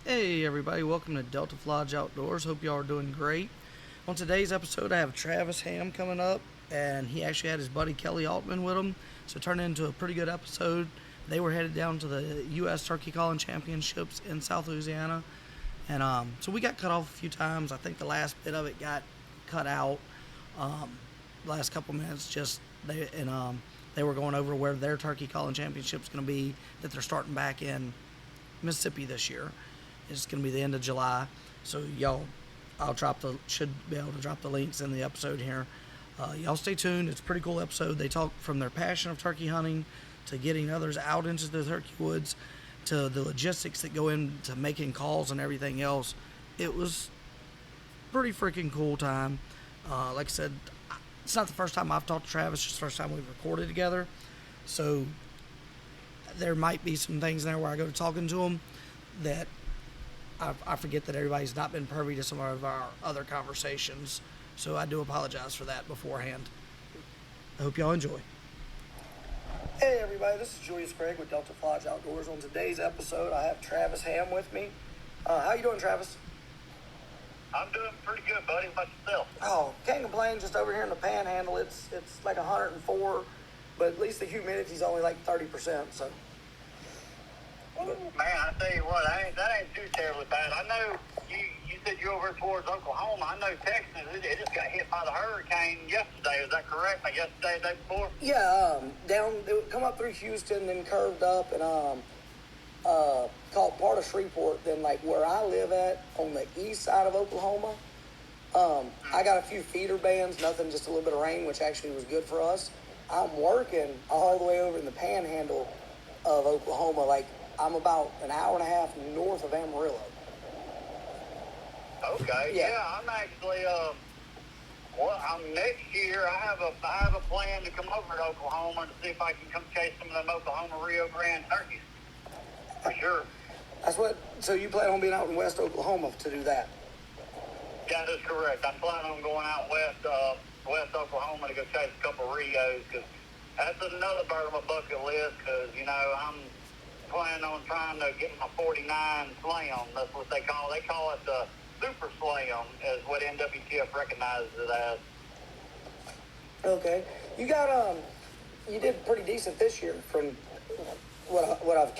Hey everybody, welcome to Delta Lodge Outdoors. Hope y'all are doing great. On today's episode, I have Travis Ham coming up, and he actually had his buddy Kelley Altman with him, so it turned into a pretty good episode. They were headed down to the U.S. Turkey Calling Championships in South Louisiana, and so we got cut off a few times. I think the last bit of it got cut out. Last couple minutes, they were going over where their Turkey Calling Championship's going to be, that they're starting back in Mississippi this year. It's going to be the end of July, so y'all, should be able to drop the links in the episode here. Y'all stay tuned. It's a pretty cool episode. They talk from their passion of turkey hunting to getting others out into the turkey woods to the logistics that go into making calls and everything else. It was pretty freaking cool time. Like I said, it's not the first time I've talked to Travis, just the first time we've recorded together. So there might be some things there where I go to talking to him that I forget that everybody's not been privy to some of our other conversations. So I do apologize for that beforehand. I hope y'all enjoy. Hey everybody, this is Julius with Delta Lodge Outdoors. On today's episode, I have Travis Ham with me. How you doing, Travis? I'm doing pretty good, buddy. How about yourself? Oh, can't complain. Just over here in the Panhandle, it's like 104, but at least the humidity's only like 30%. So. Man, I tell you what, that ain't too terribly bad. I know you said you're over towards Oklahoma. I know Texas, it just got hit by the hurricane yesterday. Is that correct? Like yesterday, the day before? Yeah, it come up through Houston, then curved up and caught part of Shreveport. Then like where I live at on the east side of Oklahoma, I got a few feeder bands, nothing, just a little bit of rain, which actually was good for us. I'm working all the way over in the Panhandle of Oklahoma, like I'm about an hour and a half north of Amarillo. Okay, yeah, I'm actually, next year I have a plan to come over to Oklahoma to see if I can come chase some of them Oklahoma Rio Grande turkeys. For sure. So you plan on being out in West Oklahoma to do that? That is correct. I'm planning on going out west Oklahoma to go chase a couple of Rios, because that's another bird on my bucket list, because, I'm planning on trying to get my 49 slam. That's what they call it. They call it the super slam, is what NWTF recognizes it as. Okay. You did pretty decent this year from what I've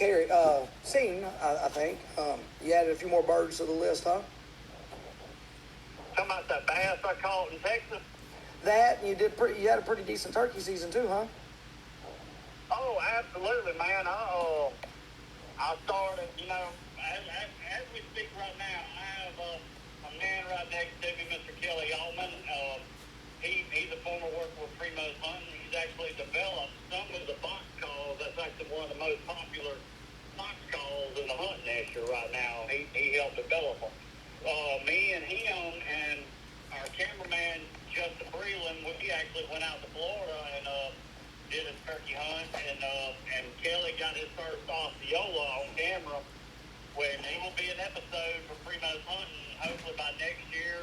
seen, I think. You added a few more birds to the list, huh? Talking about that bass I caught in Texas? That, and you had a pretty decent turkey season too, huh? Oh, absolutely, man. I started, as we speak right now, I have a man right next to me, Mr. Kelley Altman. He's a former worker with Primos Hunting. He's actually developed some of the box calls. That's actually one of the most popular box calls in the hunting industry right now. He helped develop them. Me and him and our cameraman, Justin Breland, we actually went out to Florida and did a turkey hunt, and Kelley got his first Osceola on camera, when there will be an episode for Primos Hunting, hopefully by next year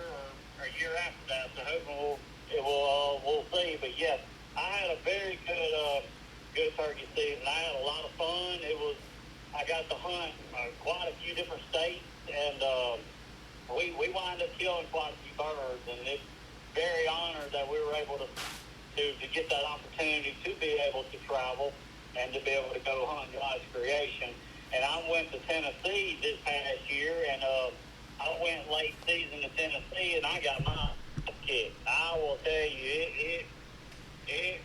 or a year after that. So hopefully we'll see. But yes, I had a very good turkey season. I had a lot of fun. I got to hunt quite a few different states, and we wind up killing quite a few birds, and it's very honored that we were able to get that opportunity to be able to travel and to be able to go hunt God's creation. And I went to Tennessee this past year, and I went late season to Tennessee, and I got my kicked. I will tell you, I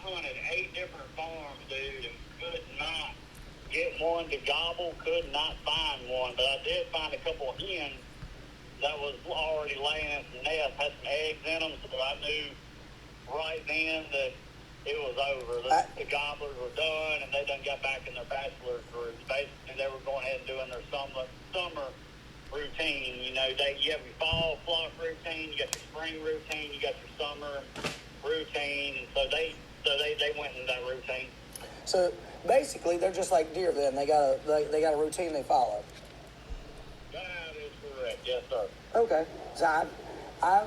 hunted 8 different farms, dude, and could not get one to gobble, could not find one. But I did find a couple of hens that was already laying in some nests, had some eggs in them, so I knew right then that it was over. The gobblers were done, and they done got back in their bachelor groups. Basically, they were going ahead and doing their summer routine. You have your fall flock routine, you got your spring routine, you got your summer routine, and so they went into that routine. So basically, they're just like deer. Then they got a routine they follow. That is correct. Yes, sir. Okay. So I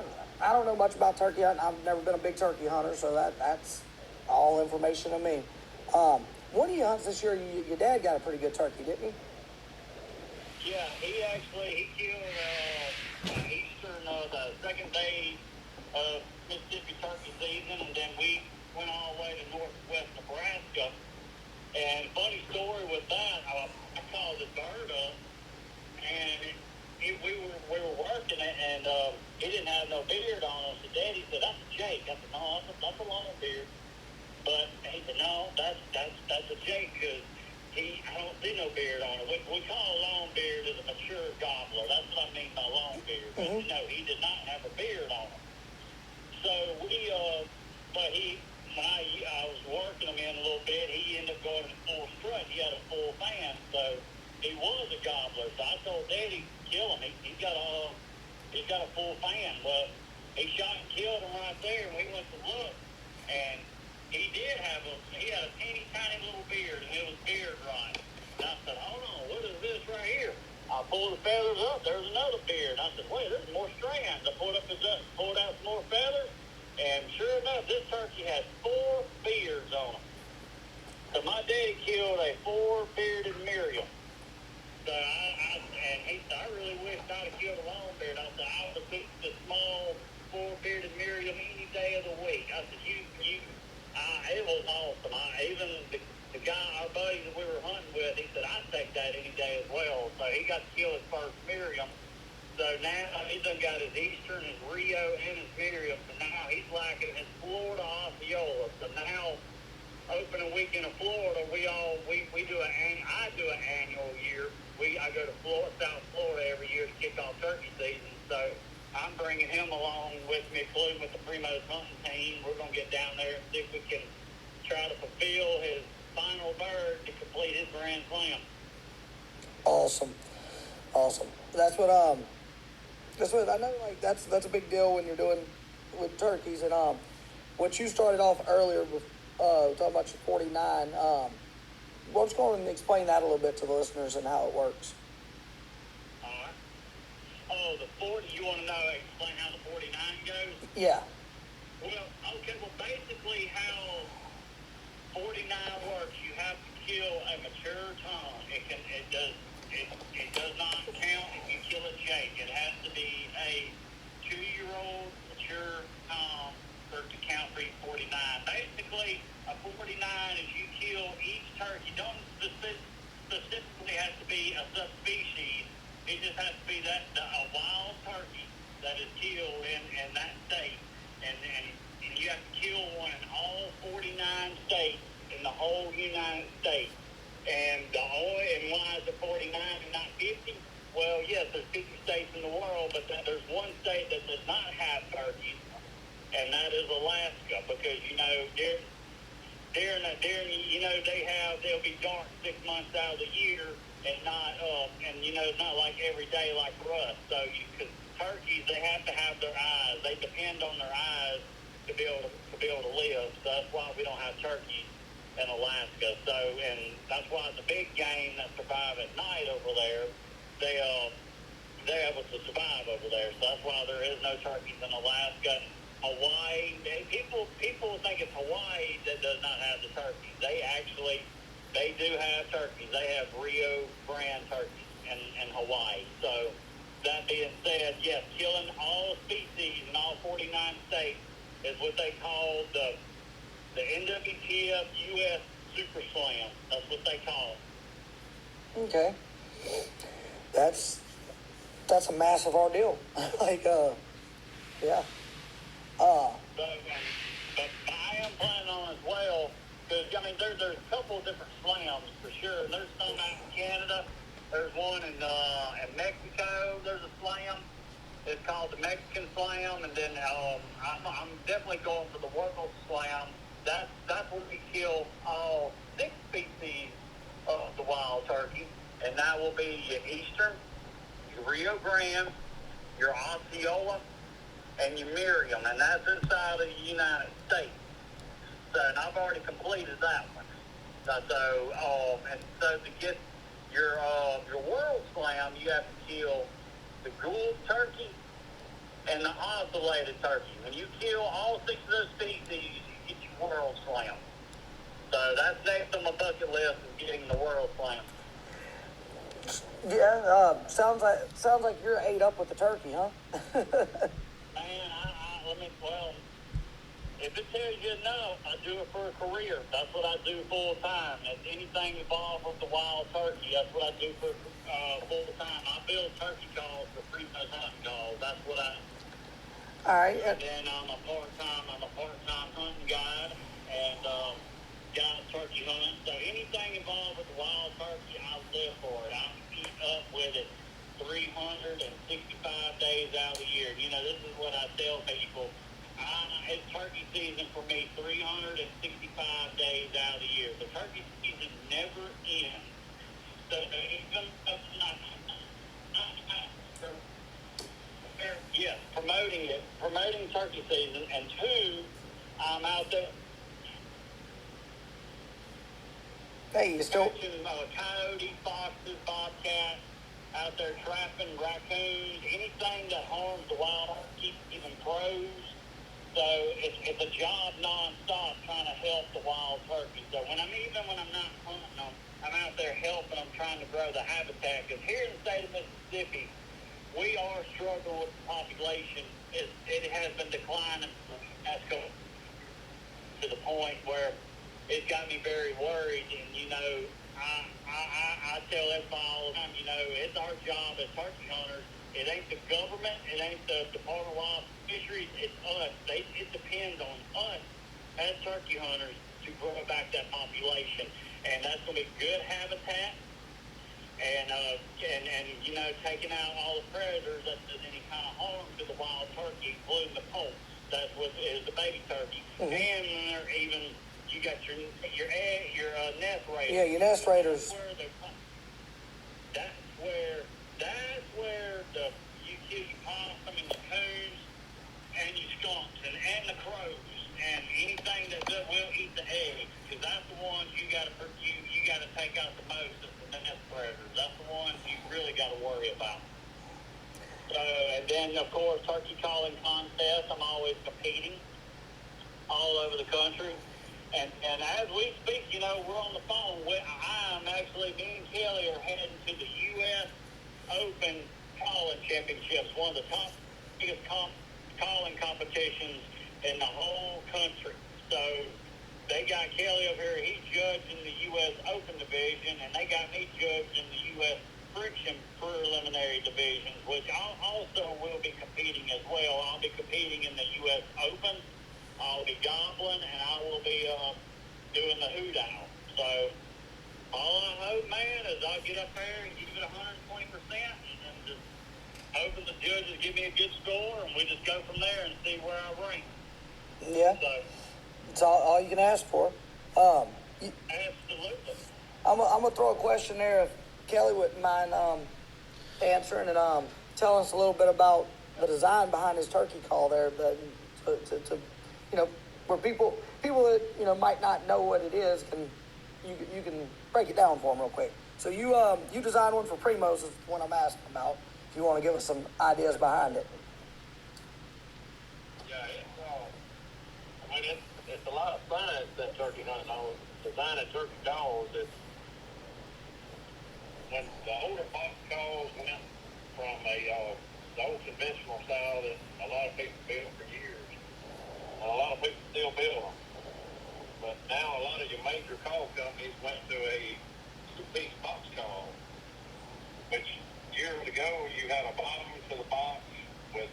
don't know much about turkey hunting. I've never been a big turkey hunter, so that's all information to me. One of your hunts this year, your dad got a pretty good turkey, didn't he? Yeah, he killed Eastern the second day of Mississippi turkey season, and then we went all the way to northwest Nebraska. And funny story with that, I called the bird up, and we were working it, and he didn't have no beard on him. So Daddy said, "That's a Jake." I said, "No, that's a long beard." But he said, "No, that's a Jake because I don't see no beard on it." We call a long beard as a mature gobbler. That's what I mean by long beard. But no, he did not have a beard on him. So but when I was working him in a little bit, he ended up going to full strut. He had a full fan, so he was a gobbler. So I told Daddy, kill him. He's got a full fan. Well, he shot and killed him right there, and we went to look, and he had a teeny tiny little beard, and it was beard right. And I said, "Hold on, what is this right here?" I pulled the feathers up. There's another beard. And I said, "Wait, there's more strands." I pulled out some more feathers. And sure enough, this turkey had 4 beards on him. So my daddy killed a 4-bearded Miriam. So he said, "I really wish I'd have killed a long beard." I said, "I would have picked the small 4-bearded Miriam any day of the week." I said, it was awesome. Even the guy, our buddy that we were hunting with, he said, "I'd take that any day as well." So he got to kill his first Miriam. So now he's done got his Eastern, his Rio, and his Miriam. So now he's lacking his Florida Osceola. So now, opening weekend of Florida, I do an annual year. I go to South Florida every year to kick off turkey season. So I'm bringing him along with me, including with the Primos hunting team. We're going to get down there and see if we can try to fulfill his final bird to complete his grand slam. Awesome. That's what I know. Like that's a big deal when you're doing with turkeys. And what you started off earlier with talking about your 49. Why don't you go and explain that a little bit to the listeners and how it works? All right. Oh, the 40. You want to explain how the 49 goes? Yeah. Well, okay. Well, basically how 49 works, you have to kill a mature tom. It does not count if you kill a Jake. It has to be a 2-year-old mature tom for it to count for you 49. Basically, a 49 is you kill each turkey. Don't specifically has to be a subspecies. It just has to be a wild turkey that is killed in that state. And you have to kill one in all 49 states in the whole United States. And why is it 49 and not 50? Well, yes, there's 50 states in the world, but there's one state that does not have turkeys, and that is Alaska, because they'll be dark 6 months out of the year, and not it's not like every day like for us. So because turkeys, they have to have their eyes. They depend on their eyes to be able to live. So that's why we don't have turkeys in Alaska. So, and that's why the big game that survive at night over there, they're able to survive over there. So that's why there is no turkeys in Alaska. Hawaii, people think it's Hawaii that does not have the turkeys. They do have turkeys. They have Rio brand turkeys in Hawaii. So that being said, yes, killing all species in all 49 states is what they call the NWTF U.S. Super Slam. That's what they call it. Okay. That's a massive ordeal. Yeah. But I am planning on as well, because, there's a couple of different slams for sure. There's some out in Canada. There's one in Mexico. There's a slam. It's called the Mexican Slam. And then I'm definitely going for the World Slam. That's where we kill all 6 species of the wild turkey. And that will be your Eastern, your Rio Grande, your Osceola, and your Miriam. And that's inside of the United States. So, and I've already completed that one. So to get your World Slam, you have to kill the Gould turkey and the oscillated turkey. When you kill all 6 of those species, you get your World Slam. So that's next on my bucket list, is getting the World Slam. Yeah, sounds like you're ate up with the turkey, huh? Man, well, if it tells you no, I do it for a career. That's what I do full time. If anything involved with the wild turkey, that's what I do for full time. I build turkey calls for Primos hunting calls. That's what I. All right. And then I'm a part-time hunting guide and guide turkey hunt. So anything involved with the wild turkey, I live for it. I eat up with it 365 days out of the year. You know, this is what I tell people. It's turkey season for me 365 days out of the year. The turkey season never ends. So even if it's not yes, promoting turkey season, and two, I'm out there catching coyotes, foxes, bobcats, out there trapping raccoons, anything that harms the wild turkey, even crows. So it's a job nonstop trying to help the wild turkey. So when I'm not hunting them, I'm out there helping them, trying to grow the habitat. Because here in the state of Mississippi, we are struggling with the population. It has been declining to the point where it's got me very worried. And I tell everybody all the time, it's our job as turkey hunters. It ain't the government. It ain't the Department of Wild Fisheries. It's us. It depends on us as turkey hunters to grow back that population, and that's going to be good habitat. And taking out all the predators that does any kind of harm to the wild turkey, including the poults. That's what is the baby turkey. Mm-hmm. And you got your nest raiders. Yeah, your nest raiders. That's where you kill your possum and your coons and your skunks and the crows and anything that will eat the eggs, because that's the ones you got to take out the most of the nest predators. That's the ones you really got to worry about. So, and then of course turkey calling contests. I'm always competing all over the country. And as we speak, we're on the phone. Me and Kelley are heading to the U.S. Open Calling Championships, one of the biggest calling competitions in the whole country. So they got Kelley over here. He's judged in the U.S. Open division, and they got me judged in the U.S. Friction preliminary divisions, which I also will be competing as well. I'll be competing in the U.S. Open. I'll be gobbling, and I will be doing the hoot owl. So all I hope, man, is I'll get up there and give it 120%, and just hoping the judges give me a good score, and we just go from there and see where I rank. Yeah, so it's all you can ask for. Absolutely. I'm gonna throw a question there if Kelley wouldn't mind answering and telling us a little bit about the design behind his turkey call there, to where people that might not know what it is you can break it down for them real quick. So you designed one for Primos is what I'm asking about. If you want to give us some ideas behind it. Yeah, it's a lot of science that turkey hunting on designing turkey calls. It's when the older box calls went from the old conventional style that a lot of people built for years. And a lot of people still build them. But now a lot of your major call companies went to a two-piece box call, which years ago you had a bottom to the box with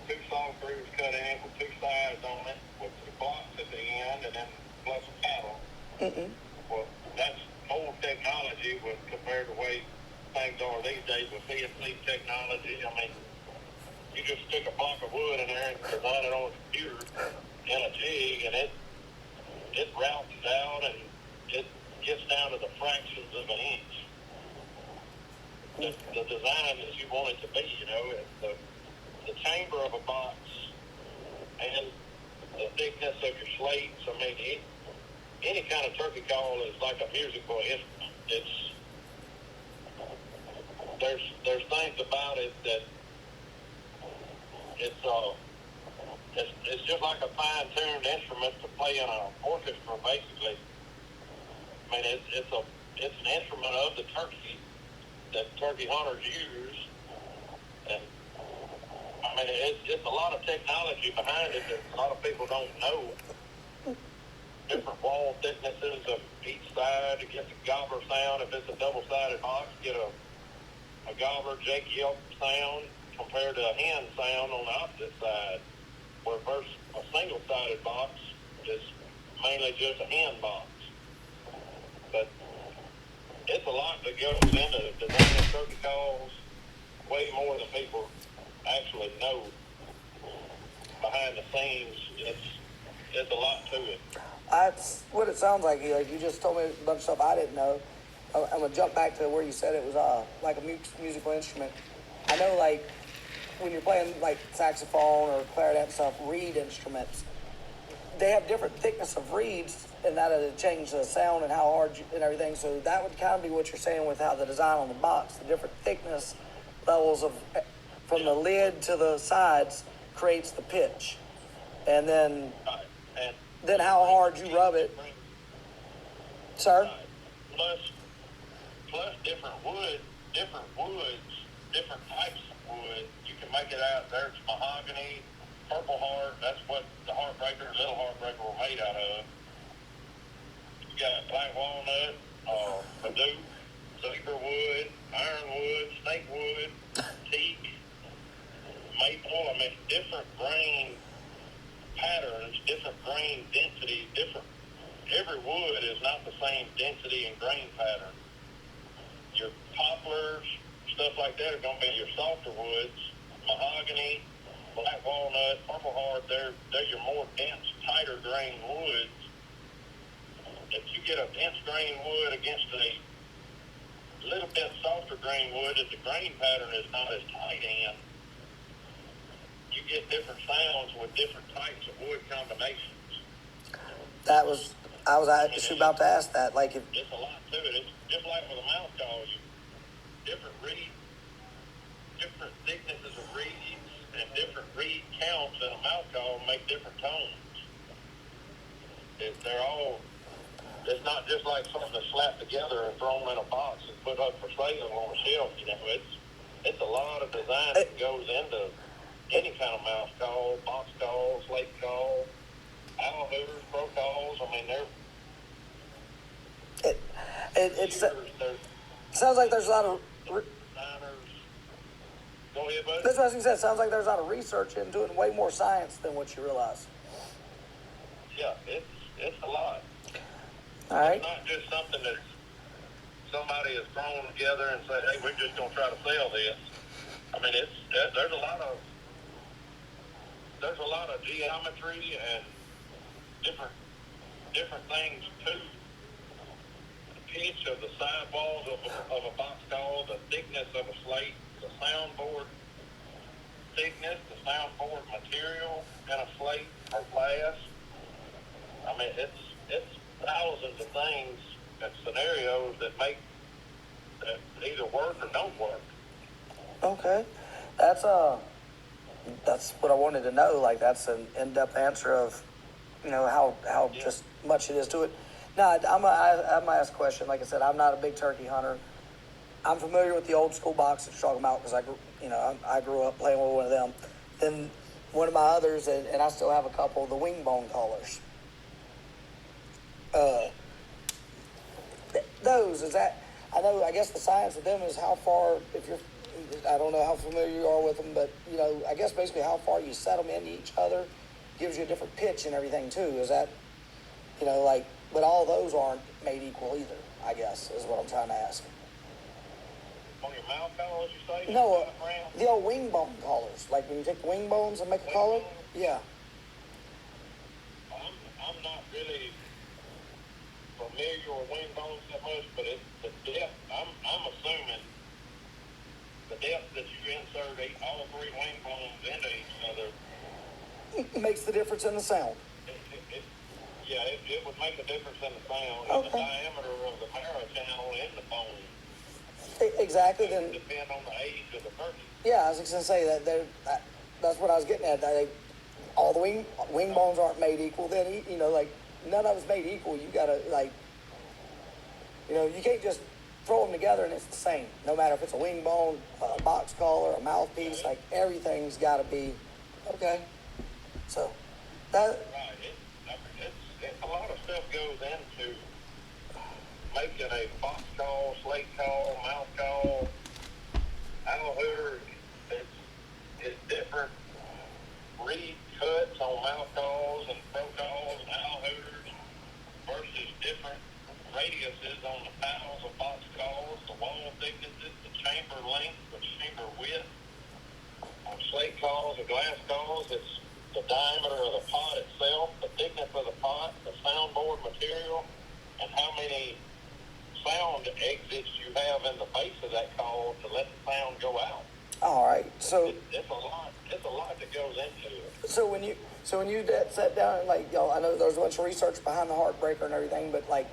two saw grooves cut in with two sides on it with two blocks at the end and then plus a paddle. Mm-hmm. Well, that's old technology compared to the way things are these days with CNC technology. I mean, you just stick a block of wood in there and design it on a computer in a jig, and it routes out and it gets down to the fractions of an inch. The design that you want it to be, the chamber of a box and the thickness of your slates. I mean, any kind of turkey call is like a musical instrument. There's things about it that it's just like a fine-tuned instrument to play in an orchestra, basically. I mean, it's an instrument of the turkey that turkey hunters use. And I mean, it's a lot of technology behind it that a lot of people don't know. Different wall thicknesses of each side to get the gobbler sound. If it's a double-sided box, get a gobbler, jake, yelp sound compared to a hen sound on the opposite side. Where versus a single-sided box is mainly just a hen box. But it's a lot that goes into designing turkey calls, way more than people actually know behind the scenes. It's a lot to it. That's what it sounds like. Like you just told me a bunch of stuff I didn't know. I'm gonna jump back to where you said it was like a musical instrument. I know, like when you're playing like saxophone or clarinet and stuff, reed instruments, they have different thickness of reeds, and that'll change the sound and how hard and everything. So that would kind of be what you're saying with how the design on the box, the different thickness levels of from the lid to the sides creates the pitch, and then how hard you rub it, sir. Plus different woods, different types of wood. You can make it out. There's mahogany, purple heart. That's what the heartbreaker, little heartbreaker, were made out of. You got black walnut, Purdue, cedar wood, ironwood, snakewood, teak, maple. I mean, different grain patterns, different grain density, different. Every wood is not the same density and grain pattern. Your poplars, stuff like that are going to be your softer woods. Mahogany, black walnut, purple heart, they're your more dense, tighter grain woods. If you get a dense grain wood against a little bit softer grain wood, if the grain pattern is not as tight in, you get different sounds with different types of wood combinations. I was actually about to ask that. Like, it's a lot to it. It's just like with a mouth call. Different thicknesses of reeds and different reed counts in a mouth call make different tones. It's not just like something that's slapped together and thrown in a box and put up for sale on a shelf. It's a lot of design that goes into any kind of mouth call, box call, slate call, owl hooters, pro calls. I mean, it sounds like there's a lot of. Go ahead, buddy. That's what I was going to say. It sounds like there's a lot of research into it and way more science than what you realize. Yeah, it's a lot. All right. It's not just something that somebody has thrown together and said, "Hey, we're just going to try to sell this." I mean, there's a lot of geometry and different things too. The pitch of the sidewalls of a box call, the thickness of a slate, the soundboard thickness, the soundboard material in a slate or glass. I mean, it's thousands of things and scenarios that make that either work or don't work. Okay, that's what I wanted to know. Like, that's an in-depth answer of, how just much it is to it. Now, I'm gonna ask a question. Like I said, I'm not a big turkey hunter. I'm familiar with the old school box that you're talking about because I grew up playing with one of them. Then one of my others, and I still have a couple, the wing bone callers. Those, I guess the science of them is how far, I don't know how familiar you are with them, but, I guess basically how far you set them into each other gives you a different pitch and everything too. Is that, but all those aren't made equal either, I guess, is what I'm trying to ask. On your mouth collars, you say? No, the old wing bone collars. Like when you take the wing bones and make a collar? Yeah. I'm not really familiar with wing bones that much, but it's the depth. I'm assuming the depth that you insert all three wing bones into each other makes the difference in the sound. It would make a difference in the sound. Okay. And the diameter of the marrow channel in the bone. Exactly. Then depend on the age of the turkey. Yeah, I was going to say that's what I was getting at. All the wing bones aren't made equal. Then none of it's made equal. You gotta you can't just throw them together and it's the same. No matter if it's a wing bone, a box collar, a mouthpiece, like everything's got to be okay. So that. Right. It's a lot of stuff goes into making a box call, slate call, mouth call, owl hooter. It's different reed cuts on mouth calls and pro calls and owl hooters versus different radiuses on the panels of box calls, the wall thicknesses, the chamber length, the chamber width. On slate calls or glass calls, it's the diameter of the pot itself, the thickness of the pot, the soundboard material, and how many sound exits you have in the base of that call to let the sound go out. All right, so it's a lot. It's a lot that goes into it. So when you sat down and like, I know there's a bunch of research behind the Heartbreaker and everything, but like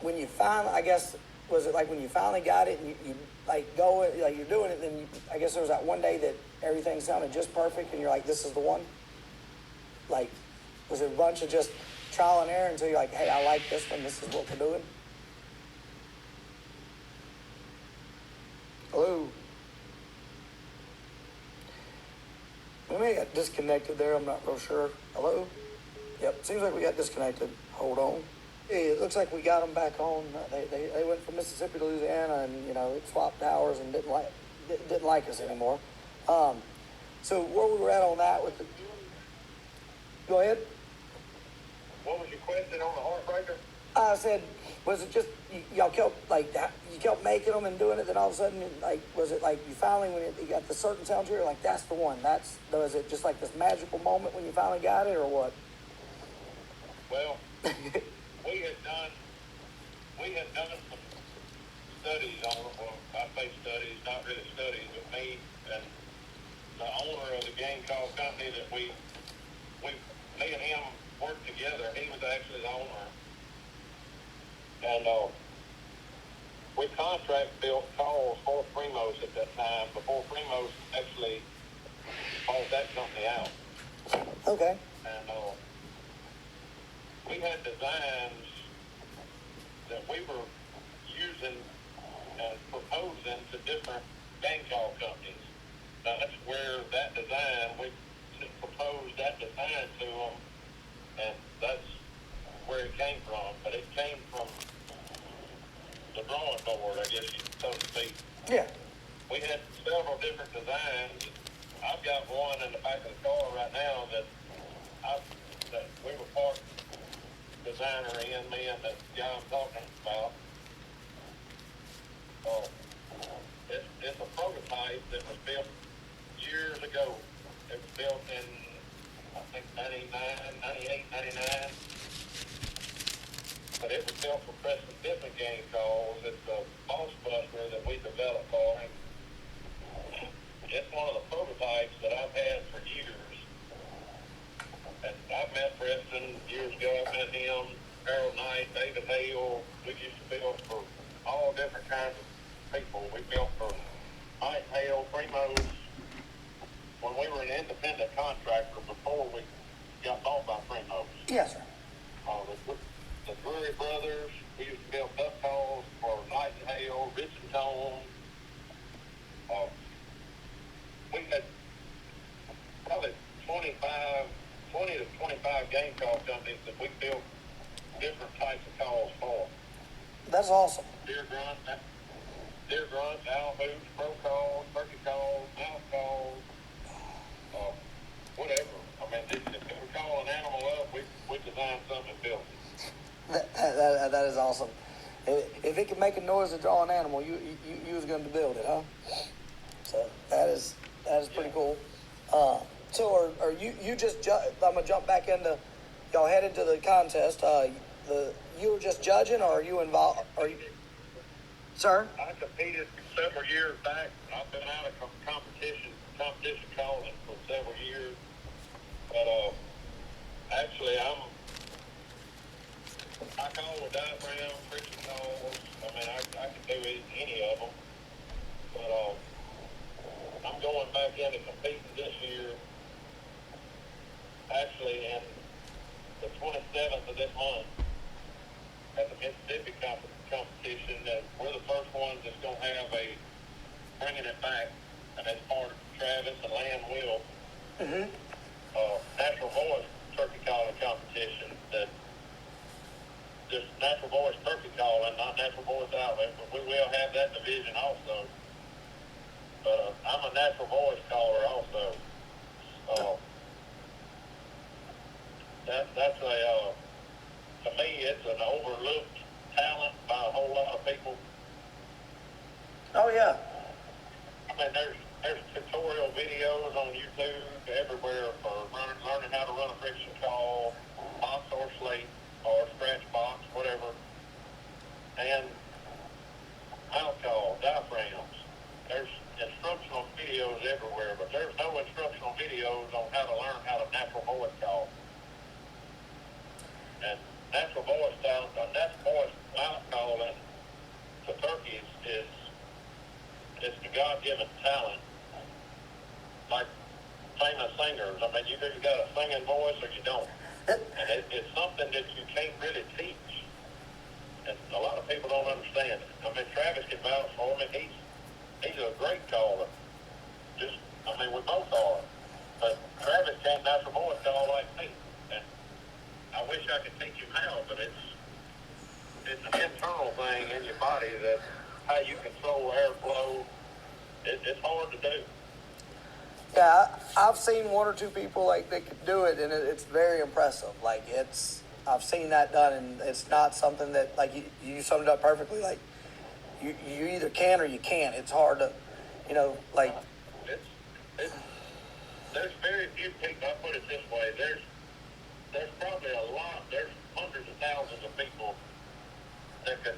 when you finally, I guess, was it like when you finally got it and you like go like you're doing it, then I guess there was that one day that everything sounded just perfect and you're like, this is the one. Like, was it a bunch of just trial and error until you're like, hey, I like this one. This is what we're doing. Hello. We may have got disconnected there. I'm not real sure. Hello? Yep, seems like we got disconnected. Hold on. Hey, it looks like we got them back on. They went from Mississippi to Louisiana and, it swapped towers and didn't like us anymore. So where we were at on that with the... Go ahead. What was your question on the Heartbreaker? I said, was it just y'all kept like that? You kept making them and doing it, then all of a sudden, like, was it like you finally when you got the certain sound to it, like that's the one? Was it just like this magical moment when you finally got it, or what? Well, we had done some studies on it. Well, I say studies, not really studies, but me and the owner of the game call company that me and him worked together. He was actually the owner. And we contract built calls for Primos at that time before Primos actually bought that company out. Okay. And we had designs that we were using and proposing to different game call companies. That's where that design, we proposed that design to them, and that's where it came from. But it came from the drawing board, I guess, so to speak. Yeah. We had several different designs. I've got one in the back of the car right now that we were part designer in, me and the guy I'm talking about. It's a prototype that was built years ago. It was built in, I think, 98, 99. But it was built for Preston Pittman game calls. It's the Boss Buster that we developed for him. It's one of the prototypes that I've had for years. And I've met Preston years ago. I've met him, Harold Knight, David Hale. We used to build for all different kinds of people. We built for Mike Hale, Primos, when we were an independent contractor before we got bought by Primos. Yes, sir. The Drury Brothers, we used to build duck calls for Knight and Hale, Rich and Tone. We had probably 20 to 25 game call companies that we built different types of calls for. That's awesome. Deer grunt, owl hoots, pro calls, turkey calls, mouth calls, whatever. I mean, if we call an animal up, we design something and build it. That is awesome. If it can make a noise to draw an animal, you was going to build it, huh? So that is pretty cool. So are you just I'm gonna jump back into y'all headed to the contest. You were just judging, or are you involved? Are you, sir? I competed several years back. I've been out of competition calling for several years, but actually I call with diaphragm, friction calls. I mean, I can do any of them, but I'm going back into competing this year. Actually, in the 27th of this month, at the Mississippi competition that we're the first ones that's going to have a bringing it back, and that's part of Travis and Land Will. Mm-hmm. Natural voice turkey calling competition that just natural voice turkey calling, not natural voice outlet, but we will have that division also. But I'm a natural voice caller also. That's a to me it's an overlooked talent by a whole lot of people. Oh yeah. I mean, there's tutorial videos on YouTube everywhere for learning how to run a friction call, box or slate, or scratch box, whatever, and mouth call, diaphragms. There's instructional videos everywhere, but there's no instructional videos on how to learn how to natural voice call. And natural voice mouth calling to turkeys is the God-given talent. Like famous singers. I mean, you either got a singing voice or you don't. And it's something that you can't really teach. And a lot of people don't understand it. I mean, Travis can vouch for me. He's a great caller. We both are. But Travis can't natural voice call like me. And I wish I could teach him how, but it's an internal thing in your body that how you control airflow. It's hard to do. Yeah, I've seen one or two people like that could do it, and it's very impressive. Like I've seen that done, and it's not something that like you summed it up perfectly. Like you either can or you can't. It's hard to, like. There's very few people. I put it this way. There's probably there's hundreds of thousands of people that can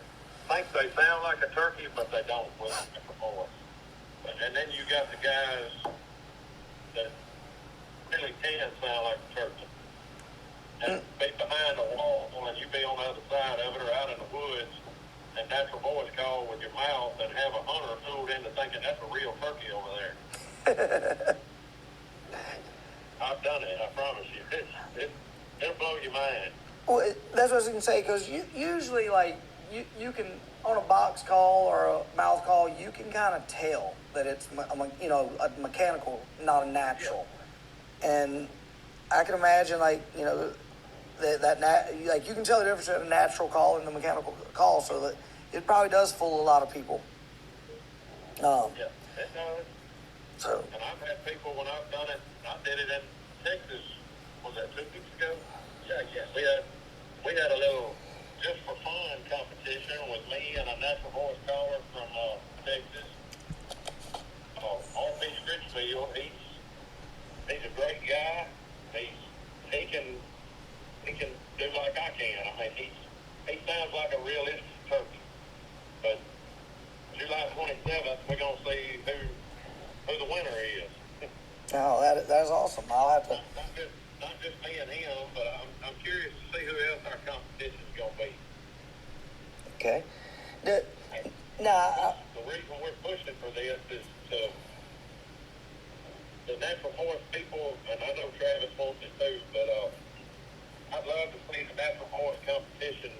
think they sound like a turkey, but they don't with a voice. And then you got the guys that really can sound like a turkey. And be behind a wall, and you be on the other side of it or out in the woods, and natural voice call with your mouth and have a hunter fooled into thinking that's a real turkey over there. I've done it, I promise you. It'll blow your mind. Well, that's what I was going to say, because usually, like, you can, on a box call or a mouth call, you can kind of tell that it's, a mechanical, not a natural. Yeah. And I can imagine, like, like, you can tell the difference between a natural call and the mechanical call, so that it probably does fool a lot of people. Yeah, it does. So. And I've had people, when I've done it, I did it in Texas, was that 2 weeks ago? Yeah. We had a little, just for fun, competition with me and a natural voice caller from Texas. R.P. Richfield, he's a great guy. He can do like I can. I mean, he sounds like a realistic turkey. But July 27th, we're gonna see who the winner is. Oh, that is awesome. I'll have to. Not just me and him, but I'm curious to see who else our competition is gonna be. Okay. The reason we're pushing for this is to the natural voice people, and I know Travis wants it too, but I'd love to see the natural voice competition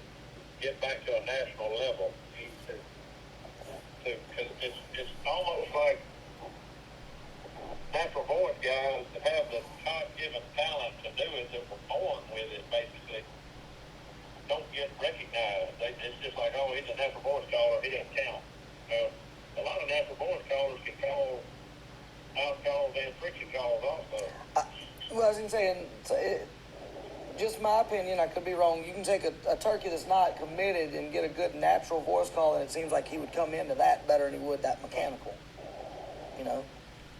get back to a national level. Because it's almost like natural voice guys that have the God-given talent to do it, that were born with it, basically, don't get recognized. It's just like, oh, he's a natural voice caller, he doesn't count. A lot of natural voice callers can call out calls and friction calls also. Well, I was going to say, just my opinion, I could be wrong. You can take a turkey that's not committed and get a good natural voice call, and it seems like he would come into that better than he would that mechanical.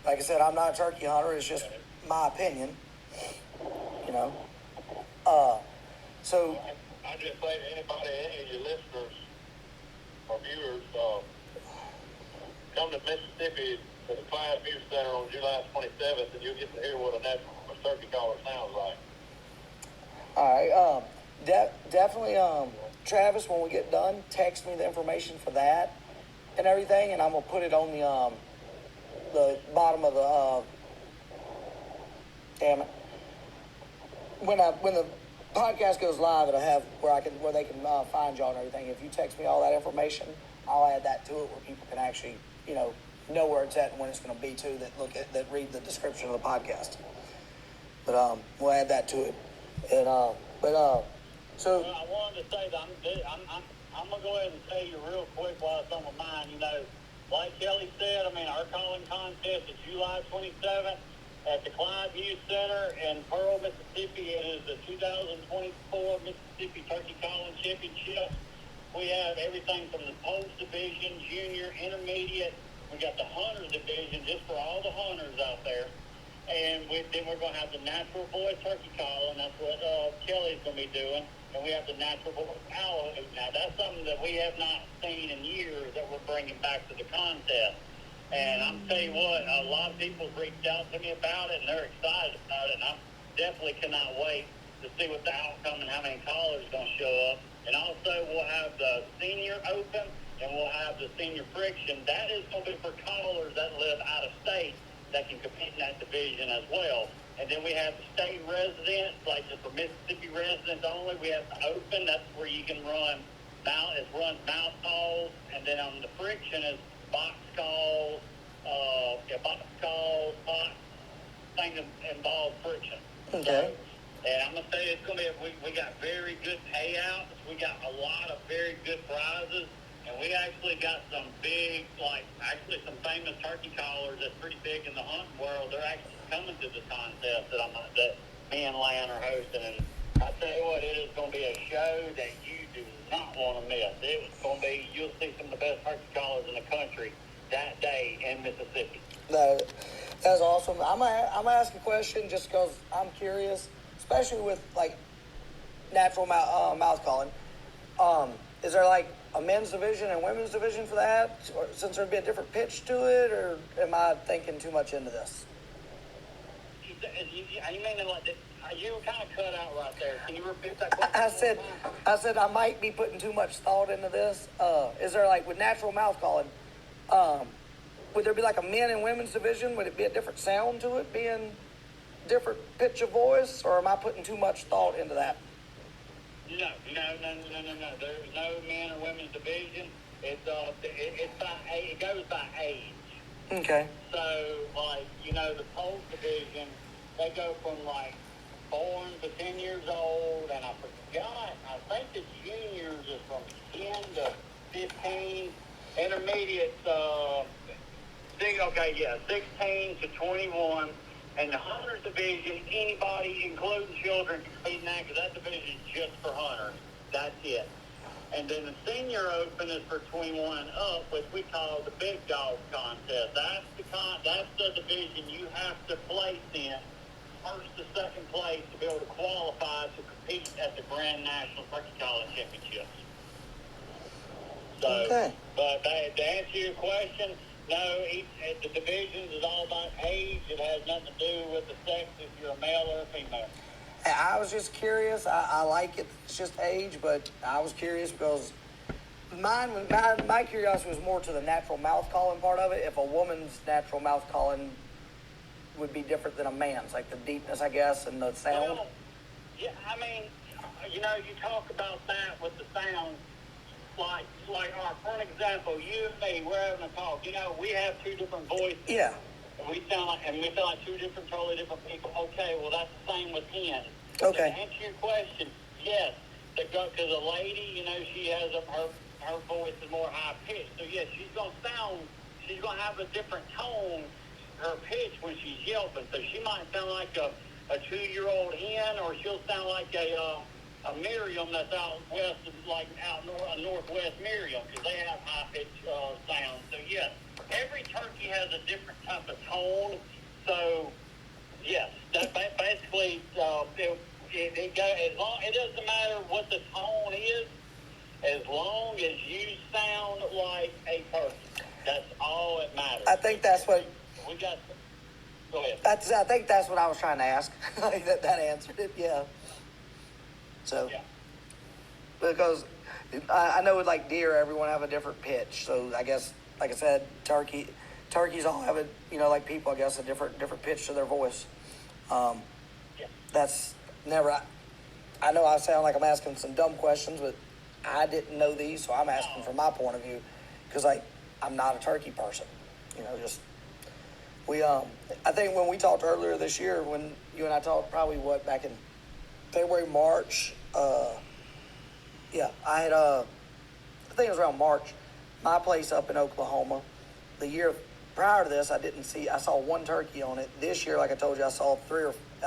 Like I said, I'm not a turkey hunter. It's just my opinion. So. I just say to anybody, any of your listeners or viewers, come to Mississippi to the Clyde View Center on July 27th, and you'll get to hear what a natural turkey caller sounds like. All right. Definitely, Travis, when we get done, text me the information for that and everything, and I'm gonna put it on the bottom of the. Damn it. When the podcast goes live, it'll have where they can find y'all and everything. If you text me all that information, I'll add that to it where people can actually, know where it's at and when it's going to be too. That read the description of the podcast. But we'll add that to it. And so. Well, I wanted to say that I'm gonna go ahead and tell you real quick while it's on my mind. Like Kelley said, our calling contest is July 27th at the Clyde Youth Center in Pearl, Mississippi. It is the 2024 Mississippi Turkey Calling Championship. We have everything from the Post Division, Junior, Intermediate. We got the Hunters Division just for all the hunters out there. And then we're going to have the Natural Voice Turkey Calling. That's what Kelley's going to be doing. And we have the Natural Voice Owl Hoot. Now, that's something that we have not seen in years that we're bringing back to the contest. And I'm telling you what, a lot of people reached out to me about it, and they're excited about it. And I definitely cannot wait to see what the outcome and how many callers are going to show up. And also, we'll have the Senior Open, and we'll have the Senior Friction. That is going to be for callers that live out of state that can compete in that division as well. And then we have the state residents, like just for Mississippi residents only. We have the Open, that's where you can run mouth calls, and then on the Friction is box calls, things that involve friction. Okay. And I'm going to say it's going to be, we got very good payouts. We got a lot of very good prizes. And we actually got some big, some famous turkey callers that's pretty big in the hunting world. They're actually coming to the contest that me and Lan are hosting. And I tell you what, it is going to be a show that you do not want to miss. It was going to be, you'll see some of the best turkey callers in the country that day in Mississippi. That's awesome. I'm gonna ask a question just because I'm curious, especially with natural mouth calling. Is there a men's division and women's division for that? Or, since there'd be a different pitch to it, or am I thinking too much into this? You kind of cut out right there. Can you repeat that question? I said I might be putting too much thought into this. Is there with natural mouth calling? Would there be a men and women's division? Would it be a different sound to it, being different pitch of voice, or am I putting too much thought into that? No. There's no men or women's division. It goes by age. Okay. So the Post Division, they go from 4 to 10 years old, and I think the juniors is from 10 to 15. Intermediate, 16 to 21. And the Hunters Division, anybody, including children, can compete in that, because that division is just for hunters. That's it. And then the Senior Open is for 21 and up, which we call the Big Dog Contest. That's the division you have to place in, first to second place, to be able to qualify to compete at the Grand National Turkey Calling Championships. So, okay. But to answer your question, no, the divisions is all about age. It has nothing to do with the sex, if you're a male or a female. I was just curious. I like it. It's just age, but I was curious because my curiosity was more to the natural mouth calling part of it. If a woman's natural mouth calling would be different than a man's, the deepness, I guess, and the sound. Well, yeah, you talk about that with the sound. For an example, you and me, we're having a talk. We have two different voices. Yeah. And we sound like two totally different people. Okay, well, that's the same with him. Okay. So to answer your question, yes, because a lady, she has her voice is more high pitched. So yes, she's gonna have a different tone, her pitch when she's yelping. So she might sound like a 2-year-old hen, or she'll sound like a Miriam that's out west, a northwest Miriam, because they have high-pitched sounds. So, yes, every turkey has a different type of tone. So, yes, that basically, it doesn't matter what the tone is, as long as you sound like a turkey. That's all that matters. I think that's what... Go ahead. I think that's what I was trying to ask. that answered it, yeah. So, yeah. Because I know with deer, everyone have a different pitch. So I guess, like I said, turkeys all have it. People, I guess, a different pitch to their voice. Yeah. That's never. I know I sound like I'm asking some dumb questions, but I didn't know these, so I'm asking from my point of view, because like I'm not a turkey person, just we I think when we talked earlier this year, when you and I talked, probably back in February, March, I had I think it was around March, my place up in Oklahoma. The year prior to this, I saw one turkey on it. This year, like I told you, I saw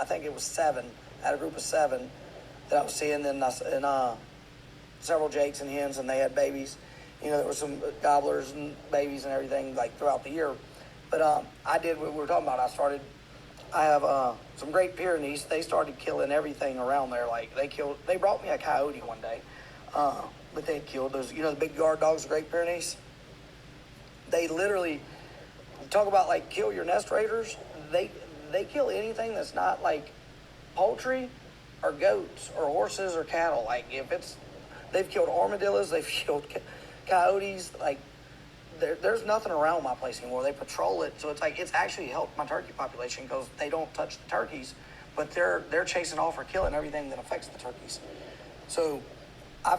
I think it was seven. I had a group of seven that I was seeing. Then several jakes and hens, and they had babies. There were some gobblers and babies and everything like throughout the year. But I did what we were talking about. I have some Great Pyrenees. They started killing everything around there. Like they brought me a coyote one day, but they killed those. The big guard dogs, the Great Pyrenees. They literally talk about like kill your nest raiders. They kill anything that's not like poultry or goats or horses or cattle. Like they've killed armadillos, they've killed coyotes. Like there's nothing around my place anymore. They patrol it, so it's actually helped my turkey population because they don't touch the turkeys, but they're chasing off or killing everything that affects the turkeys. So I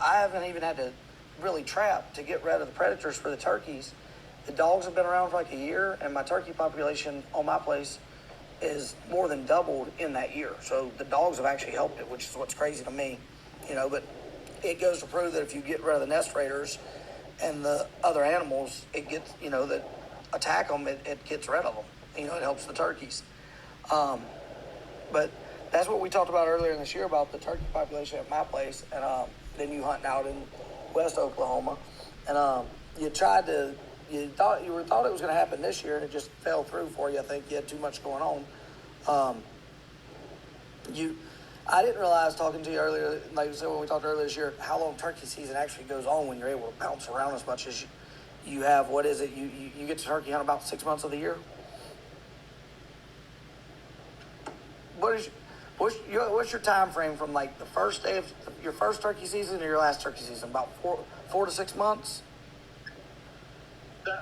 haven't even had to really trap to get rid of the predators for the turkeys. The dogs have been around for like a year, and my turkey population on my place is more than doubled in that year. So the dogs have actually helped it, which is what's crazy to me, but it goes to prove that if you get rid of the nest raiders and the other animals, it gets, that attack them, it gets rid of them. It helps the turkeys. But that's what we talked about earlier in this year about the turkey population at my place, and then you hunting out in West Oklahoma, and you thought it was going to happen this year, and it just fell through for you. I think you had too much going on. I didn't realize, talking to you earlier, like you said when we talked earlier this year, how long turkey season actually goes on when you're able to bounce around as much as you have. What is it? You get to turkey hunt about 6 months of the year? What's your time frame from like the first day of your first turkey season to your last turkey season? About 4 to 6 months? Say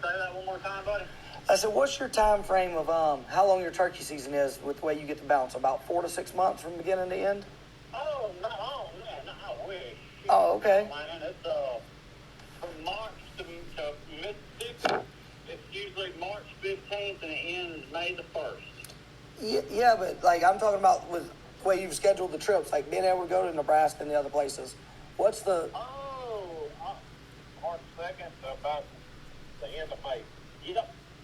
that one more time, buddy. I said, what's your time frame of how long your turkey season is with the way you get to bounce? About 4 to 6 months from beginning to end? Oh, no, I wish. Oh, okay. Man, it's from March to Mississippi. It's usually March 15th and it ends May the 1st. Yeah, but like I'm talking about with the way you've scheduled the trips, like being able to go to Nebraska and the other places. What's the... March 2nd to about the end of May.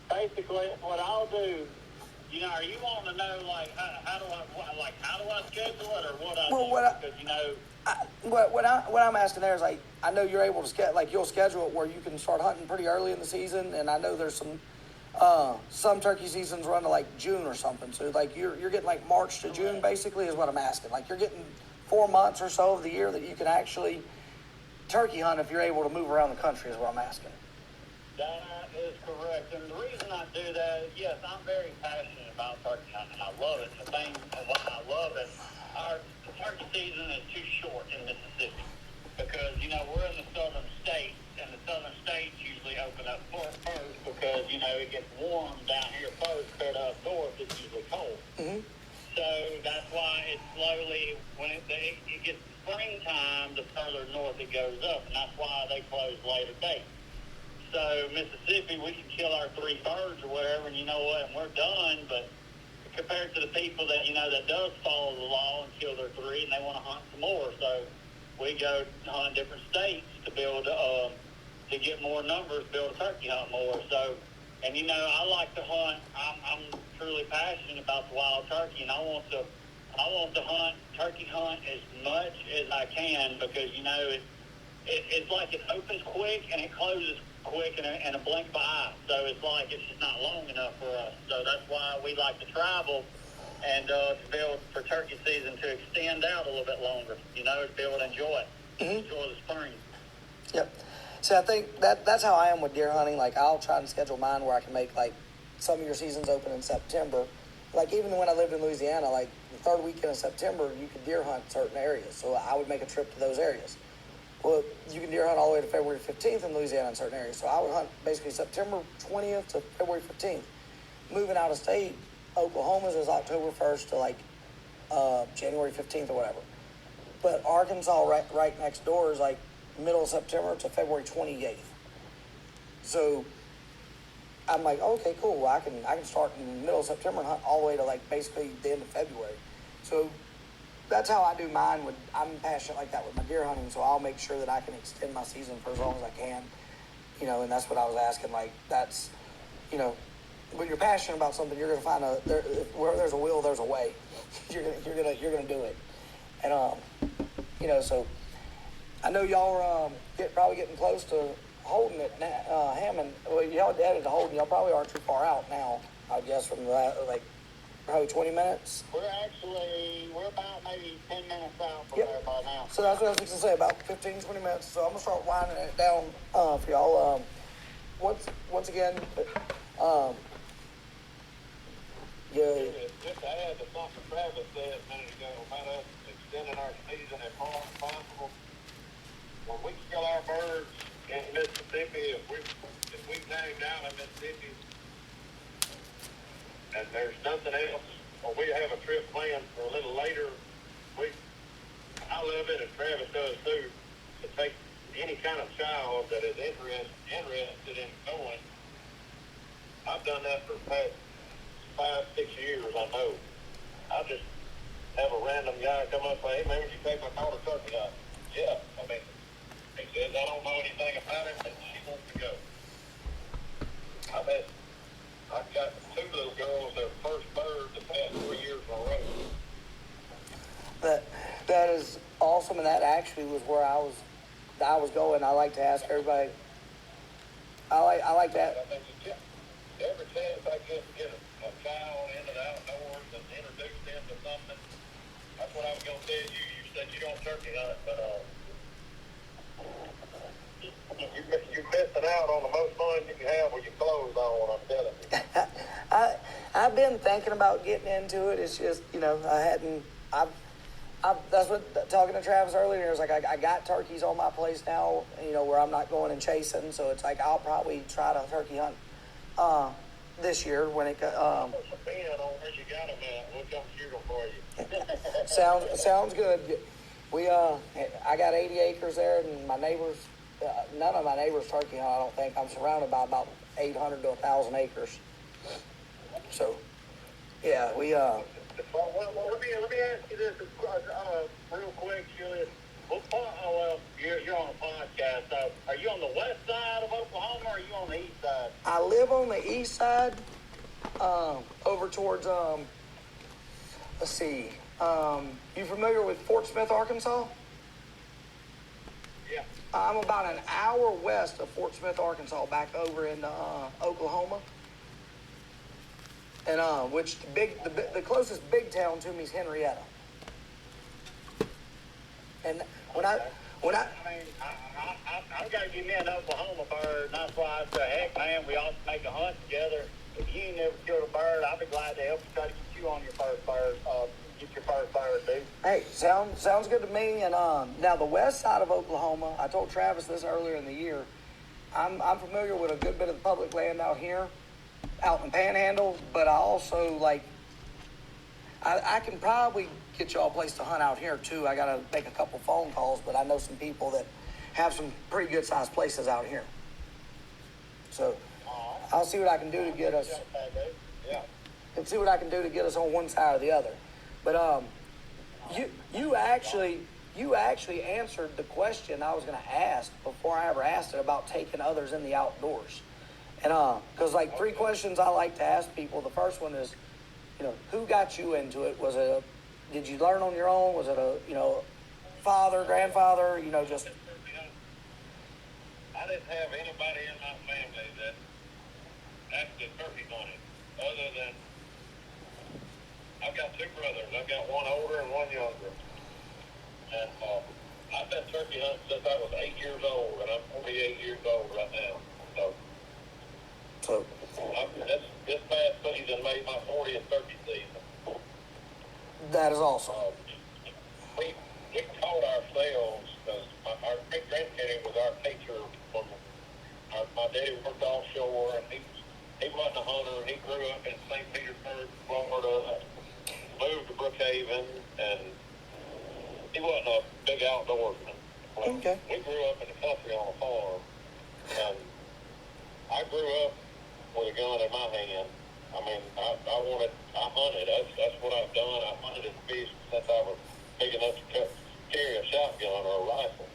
Basically, what I'll do, are you wanting to know, like, how do I schedule it, or what I do? Because, what I'm asking there is, like, I know you're able to you'll schedule it where you can start hunting pretty early in the season, and I know there's some turkey seasons run to like June or something. So like you're getting like March to June basically is what I'm asking. Like you're getting 4 months or so of the year that you can actually turkey hunt if you're able to move around the country is what I'm asking. That is correct. And the reason I do that is, yes, I'm very passionate about turkey hunting. I love it. The thing why I love it, the turkey season is too short in Mississippi because, we're in the southern states, and the southern states usually open up first because, it gets warm down here first, compared up north, it's usually cold. Mm-hmm. So that's why it slowly, when it gets springtime, the further north it goes up, and that's why they close later dates. So Mississippi, we can kill our 3 birds or whatever, and and we're done. But compared to the people that that does follow the law and kill their 3, and they want to hunt some more, so we go hunt different states to build to get more numbers, build a turkey hunt more. So, and I like to hunt. I'm truly passionate about the wild turkey, and I want to turkey hunt as much as I can because it's like it opens quick and it closes quick in a blink of an eye. So it's like it's just not long enough for us. So that's why we like to travel and to be able for turkey season to extend out a little bit longer. To be able to enjoy it, enjoy the spring. Yep. So I think that's how I am with deer hunting. Like I'll try and schedule mine where I can make like some of your seasons open in September. Like even when I lived in Louisiana, like the third weekend of September, you could deer hunt certain areas. So I would make a trip to those areas. Well, you can deer hunt all the way to February 15th in Louisiana in certain areas. So I would hunt basically September 20th to February 15th. Moving out of state, Oklahoma's is October 1st to like January 15th or whatever. But Arkansas right next door is like middle of September to February 28th. So I'm like, okay, cool. Well, I can start in the middle of September and hunt all the way to like basically the end of February. So that's how I do mine. I'm passionate like that with my deer hunting, so I'll make sure that I can extend my season for as long as I can. And that's what I was asking. Like that's, when you're passionate about something, you're gonna find where there's a will, there's a way. you're gonna do it. And so I know y'all are probably getting close to holding it now. Hammond, well, y'all headed to Holden. Y'all probably aren't too far out now, I guess, from that, like probably 20 minutes. We're about maybe 10 minutes out from there by now. So that's what I was going to say, about 15, 20 minutes. So I'm going to start winding it down for y'all. Once again, Just to add to something Travis said a minute ago about us extending our season as far as possible. When we kill our birds in Mississippi, if we tag down in Mississippi and there's nothing else, or we have a trip planned for a little later, I love it, and Travis does too, to take any kind of child that is interested in going. I've done that for the past 5-6 years, I know. I just have a random guy come up and say, hey man, would you take my daughter turkey out? Yeah, he says, I don't know anything about it, but she wants to go. I've got 2 little girls, their first bird the past 3 years in a row. That is awesome, and that actually was where I was going. I like to ask everybody. I like that. I think every chance I get to get a child into the outdoors and introduce them to something, that's what I was going to tell you. You said you don't turkey hunt, but you're missing out on the most fun you can have with your clothes on, I'm telling you. I've been thinking about getting into it. It's just, that's what, talking to Travis earlier, it's like I got turkeys on my place now, where I'm not going and chasing, so it's like I'll probably try to turkey hunt this year when it on where you got them at. We'll come shoot them for you. sounds good. I got 80 acres there, and my neighbors, none of my neighbors turkey hunt. I don't think. I'm surrounded by about 800 to 1,000 acres. So, yeah, we Well, let me ask you this real quick, Julius. You're on a podcast. So are you on the west side of Oklahoma, or are you on the east side? I live on the east side, over towards let's see. You familiar with Fort Smith, Arkansas? Yeah. I'm about an hour west of Fort Smith, Arkansas, back over in Oklahoma. And which the closest big town to me is Henrietta. And I've got to give me an Oklahoma bird, and that's why I said, heck, man, we ought to make a hunt together. If you ain't never killed a bird, I'll be glad to help you try to get you on your first bird. Get your first bird, dude. Hey, sounds good to me. And now the west side of Oklahoma, I told Travis this earlier in the year. I'm familiar with a good bit of the public land out here, out in the Panhandle, but I also I can probably get y'all a place to hunt out here too. I gotta make a couple phone calls, but I know some people that have some pretty good sized places out here. So I'll see what I can do to get us. Yeah. And see what I can do to get us on one side or the other. But you actually answered the question I was going to ask before I ever asked it about taking others in the outdoors. And because like 3 questions I like to ask people. The first one is, who got you into it? Did you learn on your own? Was it a father, grandfather? Just. I didn't have anybody in my family that actually turkey hunted, other than I've got 2 brothers. I've got one older and one younger. And I've been turkey hunting since I was 8 years old, and I'm 48 years old right now. So this past season made my 40th turkey season. That is awesome. We taught ourselves, because our great-grandparent was our teacher. My daddy worked offshore, and he wasn't a hunter, and he grew up in St. Petersburg, Florida, moved to Brookhaven, and he wasn't a big outdoorsman. Okay. We grew up in the country on a farm, and I grew up with a gun in my hand. I mean, I hunted. That's what I've done. I hunted and fished since I was big enough to carry a shotgun or a rifle.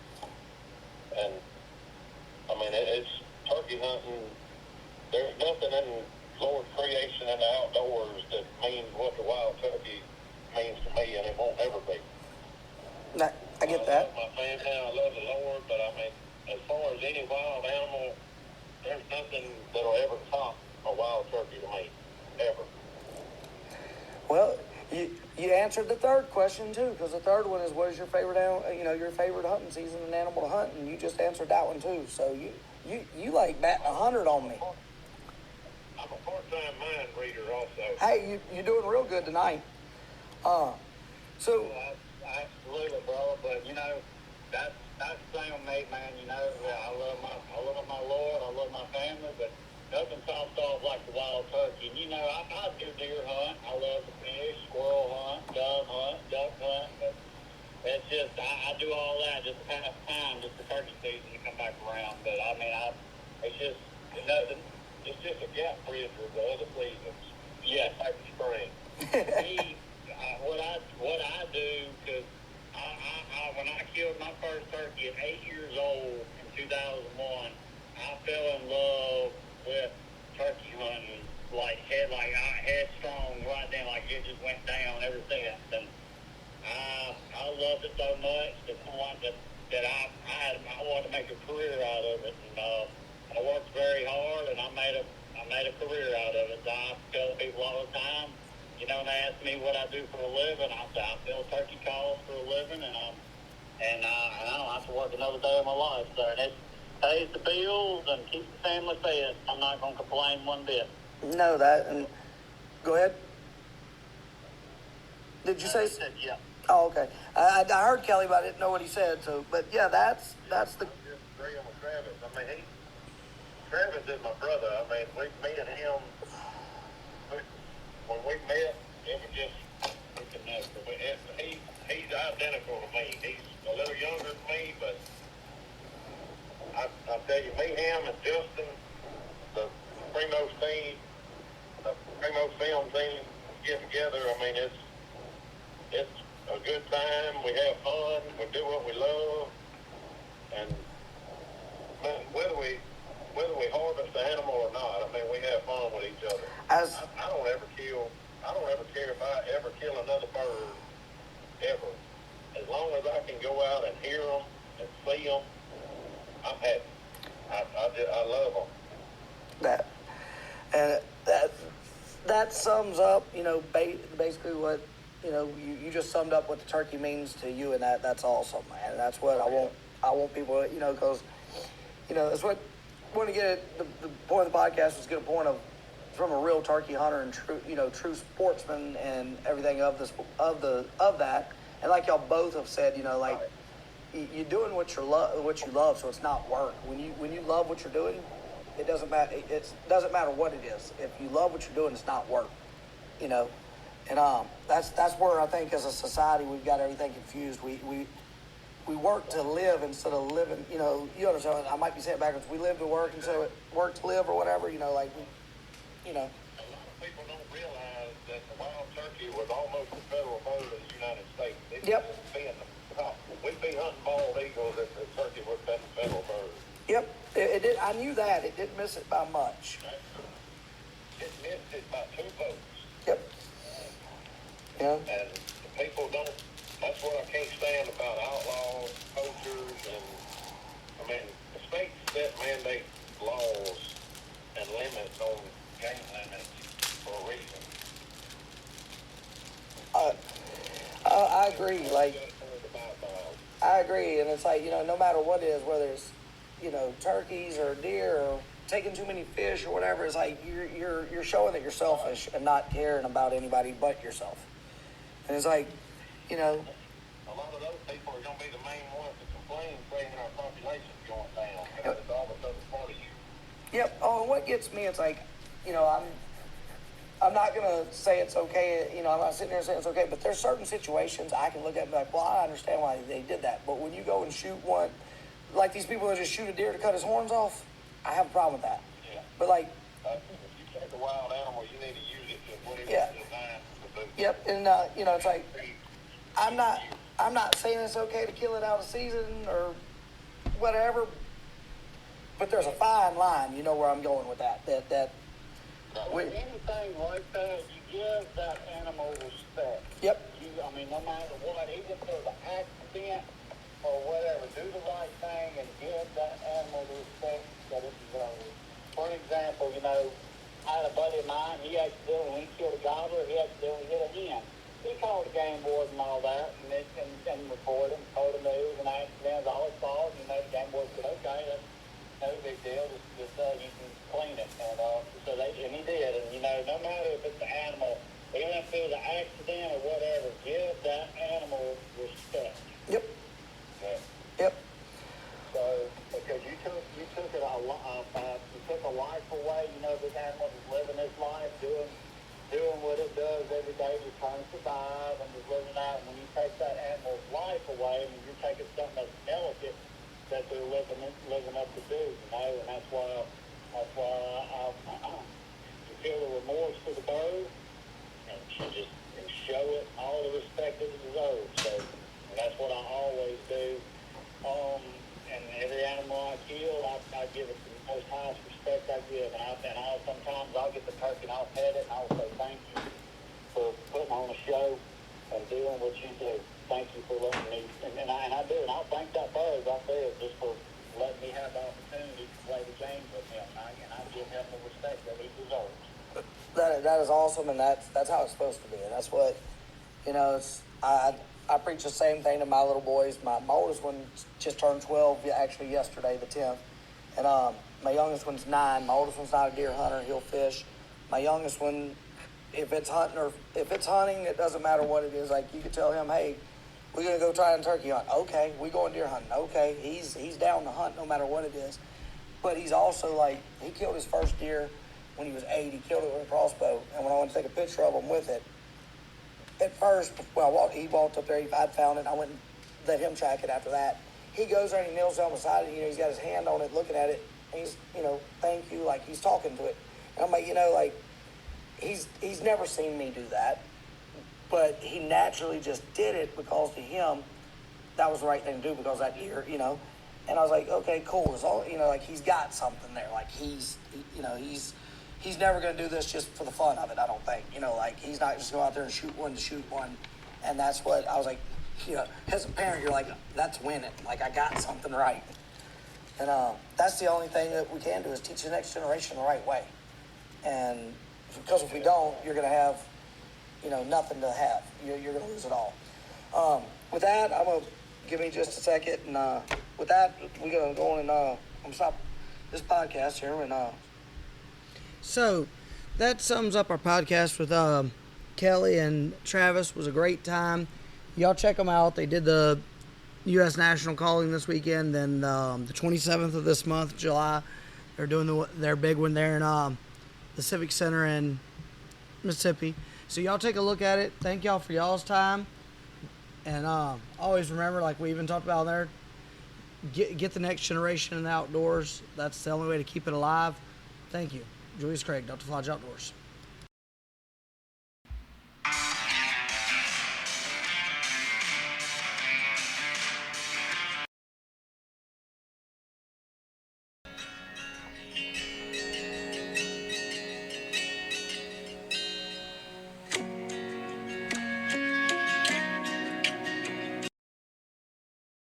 And, I mean, it's turkey hunting. There's nothing in Lord's creation in the outdoors that means what the wild turkey means to me, and it won't ever be. I get that. I love my family, I love the Lord, but I mean, as far as any wild animal, there's nothing that'll ever top a wild turkey to me, ever. Well, you answered the third question too, because the third one is, what is your favorite your favorite hunting season and animal to hunt, and you just answered that one too. So you like batting 100 on me. I'm a part-time mind reader also. Hey, you're doing real good tonight. So. Absolutely, bro. But that's the same with me, man. I love my Lord, I love my family, but nothing tops off like the wild turkey. And I do deer hunt. I love to fish, squirrel hunt, dove hunt, duck hunt. But it's just I do all that just to pass time, just the turkey season to come back around. But I mean, it's just nothing. It's just a gap bridge with the other seasons. Yes, like the spring. What I do, because when I killed my first turkey at 8 years old in 2001, I fell in love with turkey hunting, headstrong right then, like it just went down ever since. And I loved it so much to the point that I wanted to make a career out of it. And I worked very hard, and I made a career out of it. I tell people all the time, and they ask me what I do for a living. I say I fill turkey calls for a living, and I don't have to work another day of my life. So it pays the bills and keeps the family fed. I'm not going to complain one bit. No, and go ahead. Did you say? Yeah. Oh, okay. I heard Kelley, but I didn't know what he said. So, but yeah, that's the. I'm just agreeing with Travis. I mean, Travis is my brother. I mean, me and him. When we met, it was just he's identical to me. He's a little younger than me, but I tell you, me, him, and Justin, the Primos team, the Primos film team, get together. I mean, it's a good time. We have fun. We do what we love, and whether we harvest the animal or not, I mean, we have fun with each other. I don't ever care if I ever kill another bird, ever. As long as I can go out and hear them and see them, I'm happy. I love them. That sums up, basically what, you just summed up what the turkey means to you, and that's awesome, man. That's what I want people, because, that's what I want to get at. The point of the podcast was to get a point of from a real turkey hunter and true sportsman and everything of that. And like y'all both have said, you're doing what you love, so it's not work. When you love what you're doing, it doesn't matter. It doesn't matter what it is. If you love what you're doing, it's not work. And that's where I think as a society we've got everything confused. We work to live instead of living. You understand? I might be saying it backwards. We live to work instead of work to live, or whatever. A lot of people don't realize that the wild turkey was almost the federal bird of the United States. Yep. We'd be hunting bald eagles if the turkey was the federal bird. Yep. It did. I knew that. It didn't miss it by much. It missed it by 2 votes. Yep. Yeah. And people don't. That's what I can't stand about outlaws, poachers, and I mean, the states that mandate laws and limits on game limits for a reason. I agree. I agree, and it's like, no matter what it is, whether it's turkeys or deer or taking too many fish or whatever, it's like you're showing that you're selfish and not caring about anybody but yourself. And it's like, a lot of those people are going to be the main ones to complain, saying our population's going down because it's all because it's part of you. Yep. Oh, and what gets me, it's like, I'm not gonna say it's okay. You know, I'm not sitting there saying it's okay. But there's certain situations I can look at and be like, well, I understand why they did that. But when you go and shoot one, like these people that just shoot a deer to cut his horns off, I have a problem with that. Yeah. But like, if you take a wild animal, you need to use it to what it Yeah. was designed to do. yep, and you know, it's like I'm not saying it's okay to kill it out of season or whatever. But there's a fine line. You know where I'm going with that. With anything like that, you give that animal respect. Yep. I mean, no matter what, even if there's an accident or whatever, do the right thing and give that animal the respect that it deserves. For example, you know, I had a buddy of mine, he accidentally, when he killed a gobbler, he accidentally hit a hen. He called the game board and all that, and reported him, told him that it was an accident, it was all his fault, you know, the game board said, okay, that's no big deal, just you can clean it. And he did, and you know, no matter if it's an animal, even if it was an accident or whatever, give that animal respect. Yep. Yeah. Yep. So, because you took it you took a life away. You know, this animal is living its life, doing what it does every day, just trying to survive and just living out. And when you take that animal's life away, and you're taking something that's delicate that they're living up to do, you know, and that's why you feel the remorse for the bird, and you just show it all the respect that it deserves. So, and that's what I always do. And every animal I kill, I give it the most highest respect I give. And sometimes I'll get the turkey and I'll pet it and I'll say thank you for putting on a show and doing what you do. Thank you for letting me, and I do, and I'll thank that bird right there just for letting me have the opportunity to play the game with him. And I give him the respect that he deserves. That is awesome, and that's how it's supposed to be, and that's what, you know. I preach the same thing to my little boys. My oldest one just turned 12, actually yesterday, the 10th, and my youngest one's 9. My oldest one's not a deer hunter; he'll fish. My youngest one, if it's hunting, it doesn't matter what it is. Like, you could tell him, hey, we're gonna go try and turkey hunt. Okay, we going deer hunting. Okay, he's down to hunt no matter what it is. But he's also like, he killed his first deer when he was 8. He killed it with a crossbow, and when I went to take a picture of him with it, at first, he walked up there, I'd found it, I went and let him track it after that. He goes there and he kneels down beside it, you know, he's got his hand on it, looking at it, and he's, you know, thank you, like he's talking to it. And I'm like, you know, like, he's never seen me do that, but he naturally just did it because to him, that was the right thing to do because that deer, you know. And I was like, okay, cool. It's all, you know, like he's got something there. Like he's never going to do this just for the fun of it, I don't think. You know, like he's not just going out there and shoot one to shoot one. And that's what I was like, you know, as a parent, you're like, that's winning. Like I got something right. And that's the only thing that we can do is teach the next generation the right way. And because if we don't, you're going to have, you know, nothing to have. You're going to lose it all. With that, I'm going to give me just a second. And with that, we're going to go on and I'm going to stop this podcast here. And so that sums up our podcast with Kelley and Travis. It was a great time. Y'all check them out. They did the U.S. National Calling this weekend. Then the 27th of this month, July, they're doing their big one there in the Civic Center in Mississippi. So y'all take a look at it. Thank y'all for y'all's time. And always remember, like we even talked about there, get the next generation in the outdoors. That's the only way to keep it alive. Thank you. Julius Craig, Delta Lodge Outdoors.